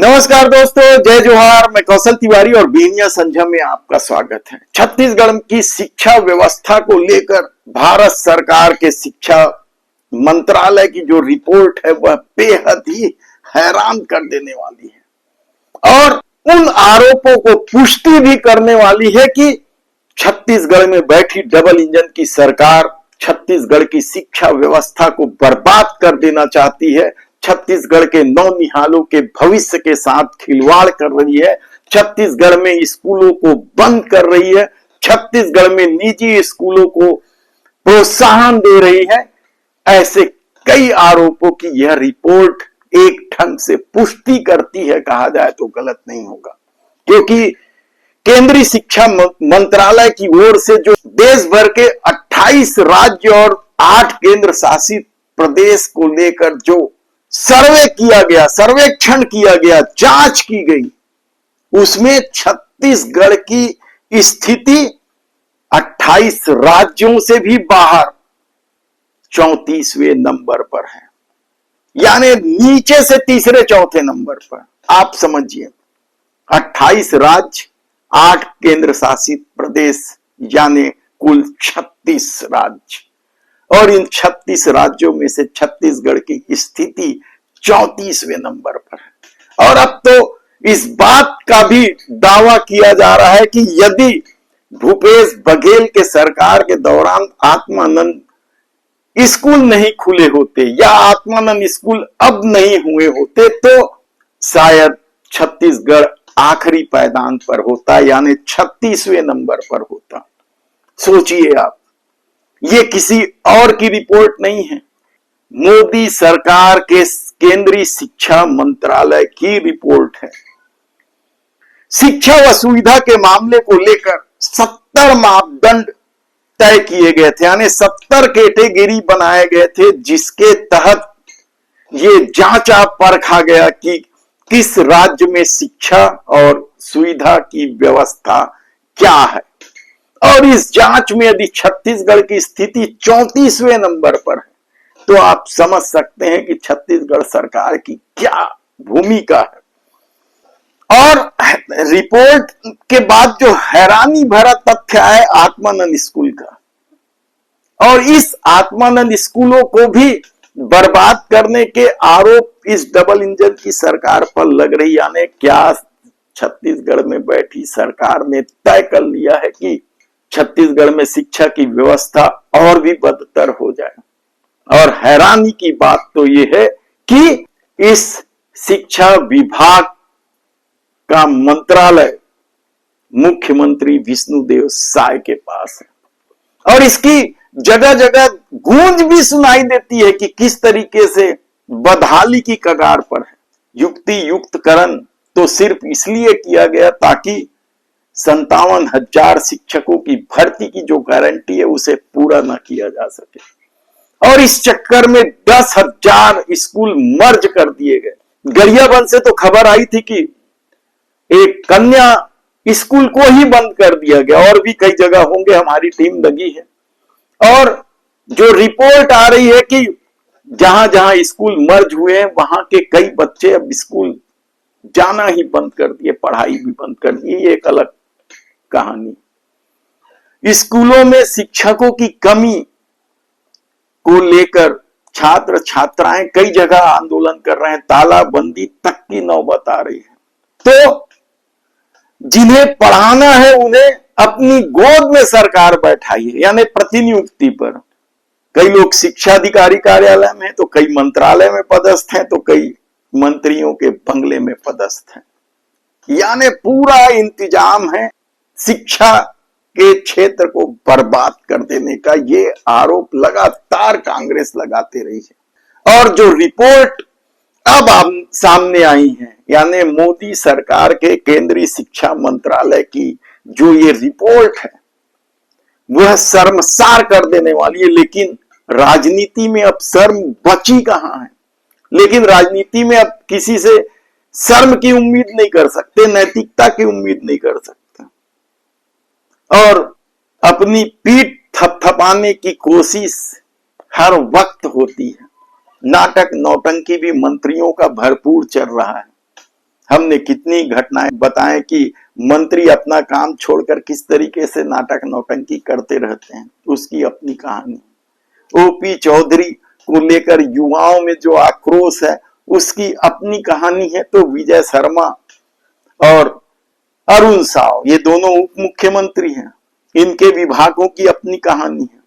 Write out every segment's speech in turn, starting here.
नमस्कार दोस्तों, जय जोहार। मैं कौशल तिवारी और बेनिया संझा में आपका स्वागत है। छत्तीसगढ़ की शिक्षा व्यवस्था को लेकर भारत सरकार के शिक्षा मंत्रालय की जो रिपोर्ट है वह बेहद ही हैरान कर देने वाली है और उन आरोपों को पुष्टि भी करने वाली है कि छत्तीसगढ़ में बैठी डबल इंजन की सरकार छत्तीसगढ़ की शिक्षा व्यवस्था को बर्बाद कर देना चाहती है, छत्तीसगढ़ के नौनिहालों के भविष्य के साथ खिलवाड़ कर रही है, छत्तीसगढ़ में स्कूलों को बंद कर रही है, छत्तीसगढ़ में निजी स्कूलों को प्रोत्साहन दे रही है। ऐसे कई आरोपों की यह रिपोर्ट एक ढंग से पुष्टि करती है, कहा जाए तो गलत नहीं होगा, क्योंकि केंद्रीय शिक्षा मंत्रालय की ओर से जो देश भर के 28 राज्य और 8 केंद्र शासित प्रदेश को लेकर जो सर्वे किया गया, सर्वेक्षण किया गया, जांच की गई, उसमें छत्तीसगढ़ की स्थिति 28 राज्यों से भी बाहर 34वें नंबर पर है, यानी नीचे से तीसरे चौथे नंबर पर। आप समझिए, 28 राज्य, 8 केंद्र शासित प्रदेश, यानी कुल 36 राज्य, और इन 36 राज्यों में से छत्तीसगढ़ की स्थिति 34वें नंबर पर है। और अब तो इस बात का भी दावा किया जा रहा है कि यदि भूपेश बघेल के सरकार के दौरान आत्मानंद स्कूल नहीं खुले होते या आत्मानंद स्कूल अब नहीं हुए होते तो शायद छत्तीसगढ़ आखिरी पायदान पर होता, यानी 36वें नंबर पर होता। सोचिए आप, ये किसी और की रिपोर्ट नहीं है, मोदी सरकार के केंद्रीय शिक्षा मंत्रालय की रिपोर्ट है। शिक्षा व सुविधा के मामले को लेकर 70 मापदंड तय किए गए थे, यानी 70 कैटेगरी बनाए गए थे, जिसके तहत ये जांचा परखा गया कि किस राज्य में शिक्षा और सुविधा की व्यवस्था क्या है। और इस जांच में यदि छत्तीसगढ़ की स्थिति 34वें नंबर पर है तो आप समझ सकते हैं कि छत्तीसगढ़ सरकार की क्या भूमिका है। और रिपोर्ट के बाद जो हैरानी भरा तथ्य है आत्मानंद स्कूल का, और इस आत्मानंद स्कूलों को भी बर्बाद करने के आरोप इस डबल इंजन की सरकार पर लग रही, यानी क्या छत्तीसगढ़ में बैठी सरकार ने तय कर लिया है कि छत्तीसगढ़ में शिक्षा की व्यवस्था और भी बदतर हो जाए। और हैरानी की बात तो यह है कि इस शिक्षा विभाग का मंत्रालय मुख्यमंत्री विष्णुदेव साय के पास है, और इसकी जगह जगह गूंज भी सुनाई देती है कि किस तरीके से बदहाली की कगार पर है। युक्ति युक्तकरण तो सिर्फ इसलिए किया गया ताकि 57,000 शिक्षकों की भर्ती की जो गारंटी है उसे पूरा ना किया जा सके, और इस चक्कर में 10,000 स्कूल मर्ज कर दिए गए। गरियाबंद से तो खबर आई थी कि एक कन्या स्कूल को ही बंद कर दिया गया, और भी कई जगह होंगे, हमारी टीम लगी है। और जो रिपोर्ट आ रही है कि जहां जहां स्कूल मर्ज हुए हैं वहां के कई बच्चे अब स्कूल जाना ही बंद कर दिए, पढ़ाई भी बंद कर दी। ये एक अलग कहानी। स्कूलों में शिक्षकों की कमी को लेकर छात्र छात्राएं कई जगह आंदोलन कर रहे हैं, तालाबंदी तक की नौबत आ रही है। तो जिन्हें पढ़ाना है उन्हें अपनी गोद में सरकार बैठाई है, यानी प्रतिनियुक्ति पर। कई लोग शिक्षा अधिकारी कार्यालय में, तो कई मंत्रालय में पदस्थ हैं, तो कई मंत्रियों के बंगले में पदस्थ हैं, यानी पूरा इंतजाम है शिक्षा के क्षेत्र को बर्बाद कर देने का। ये आरोप लगातार कांग्रेस लगाते रही है, और जो रिपोर्ट अब सामने आई है, यानी मोदी सरकार के केंद्रीय शिक्षा मंत्रालय की जो ये रिपोर्ट है वह शर्मसार कर देने वाली है। लेकिन राजनीति में अब शर्म बची कहां है? लेकिन राजनीति में अब किसी से शर्म की उम्मीद नहीं कर सकते, नैतिकता की उम्मीद नहीं कर सकते, और अपनी पीठ थपथपाने की कोशिश हर वक्त होती है। नाटक नौटंकी भी मंत्रियों का भरपूर चल रहा है। हमने कितनी घटनाएं बताएं कि मंत्री अपना काम छोड़कर किस तरीके से नाटक नौटंकी करते रहते हैं, उसकी अपनी कहानी। ओपी चौधरी को लेकर युवाओं में जो आक्रोश है उसकी अपनी कहानी है। तो विजय शर्मा और अरुण साव, ये दोनों उप मुख्यमंत्री हैं, इनके विभागों की अपनी कहानी है।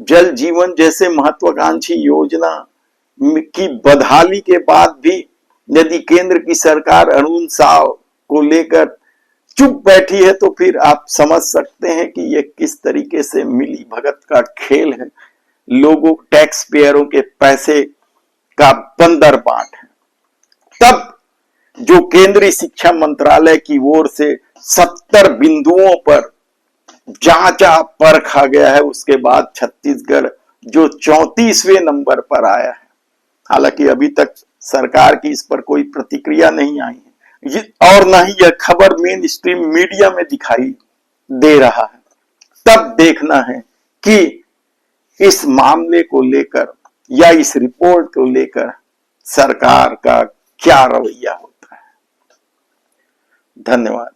जल जीवन जैसे महत्वाकांक्षी योजना की बदहाली के बाद भी यदि केंद्र की सरकार अरुण साव को लेकर चुप बैठी है तो फिर आप समझ सकते हैं कि यह किस तरीके से मिली भगत का खेल है, लोगों टैक्स पेयरों के पैसे का बंदर बाट है। तब जो केंद्रीय शिक्षा मंत्रालय की ओर से 70 बिंदुओं पर जांचा परखा गया है, उसके बाद छत्तीसगढ़ जो 34वें नंबर पर आया है। हालांकि अभी तक सरकार की इस पर कोई प्रतिक्रिया नहीं आई है और न ही यह खबर मेन स्ट्रीम मीडिया में दिखाई दे रहा है। तब देखना है कि इस मामले को लेकर या इस रिपोर्ट को लेकर सरकार का क्या रवैया होता है। धन्यवाद।